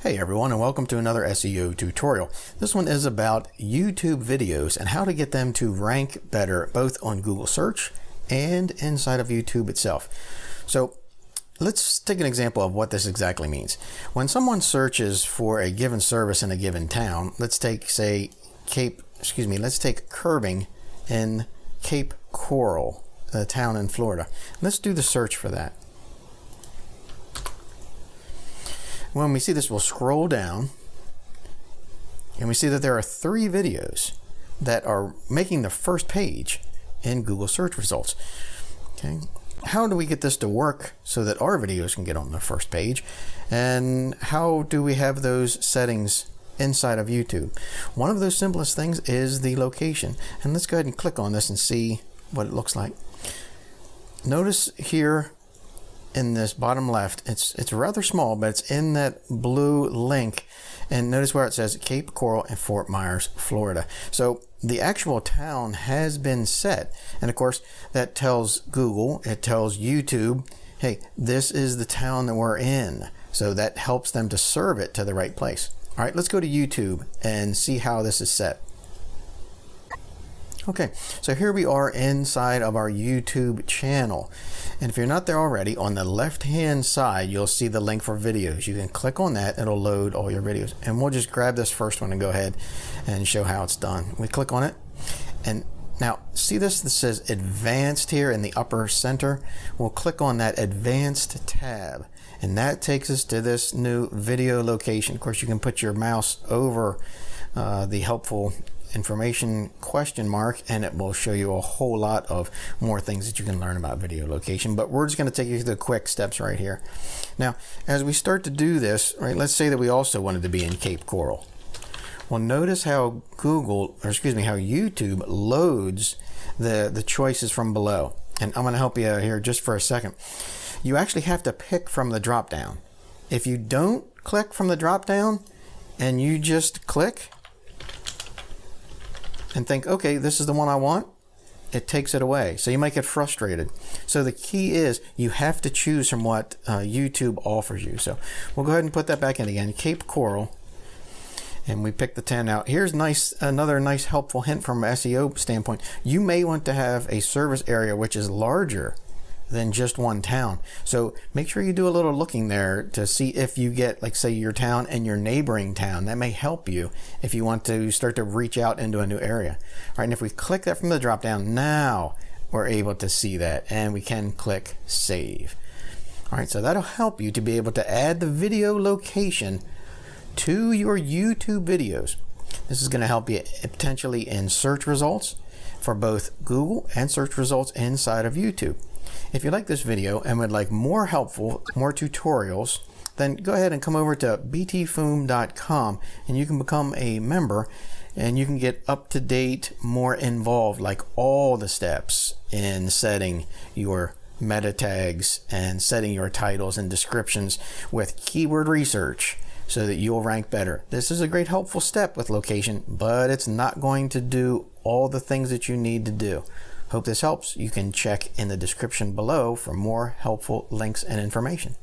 Hey everyone, and welcome to another SEO tutorial. This one is about YouTube videos and how to get them to rank better both on Google search and inside of YouTube itself. So let's take an example of what this exactly means. When someone searches for a given service in a given town, let's take curbing in Cape Coral, a town in Florida. Let's do the search for that. When we see this, we'll scroll down and we see that there are 3 videos that are making the first page in Google search results. Okay, how do we get this to work so that our videos can get on the first page, and how do we have those settings inside of YouTube? One of those simplest things is the location, and let's go ahead and click on this and see what it looks like. Notice here in this bottom left, it's rather small, but it's in that blue link, and notice where it says Cape Coral and Fort Myers, Florida. So the actual town has been set, and of course that tells Google, it tells YouTube, hey, this is the town that we're in, so that helps them to serve it to the right place. All right, let's go to YouTube and see how this is set. Okay, so here we are inside of our YouTube channel. And if you're not there already, on the left-hand side, you'll see the link for videos. You can click on that, it'll load all your videos. And we'll just grab this first one and go ahead and show how it's done. We click on it, and now see this says advanced here in the upper center. We'll click on that advanced tab, and that takes us to this new video location. Of course, you can put your mouse over the helpful information question mark, and it will show you a whole lot of more things that you can learn about video location, but we're just going to take you through the quick steps right here. Now, as we start to do this, right, let's say that we also wanted to be in Cape Coral. Well, notice how YouTube loads the choices from below, and I'm going to help you here just for a second. You actually have to pick from the drop down. If you don't click from the drop down and you just click and think, okay, this is the one I want, it takes it away. So you might get frustrated. So the key is you have to choose from what YouTube offers you. So we'll go ahead and put that back in again, Cape Coral, and we pick the 10 out. Here's another nice helpful hint from an SEO standpoint. You may want to have a service area which is larger than just one town. So make sure you do a little looking there to see if you get, like, say, your town and your neighboring town. That may help you if you want to start to reach out into a new area. All right, and if we click that from the drop down, now we're able to see that, and we can click save. All right, so that'll help you to be able to add the video location to your YouTube videos. This is going to help you potentially in search results for both Google and search results inside of YouTube. If you like this video and would like more tutorials, then go ahead and come over to BTFOOM.com and you can become a member, and you can get up to date, more involved, like all the steps in setting your meta tags and setting your titles and descriptions with keyword research so that you'll rank better. This is a great helpful step with location, but it's not going to do all the things that you need to do. Hope this helps. You can check in the description below for more helpful links and information.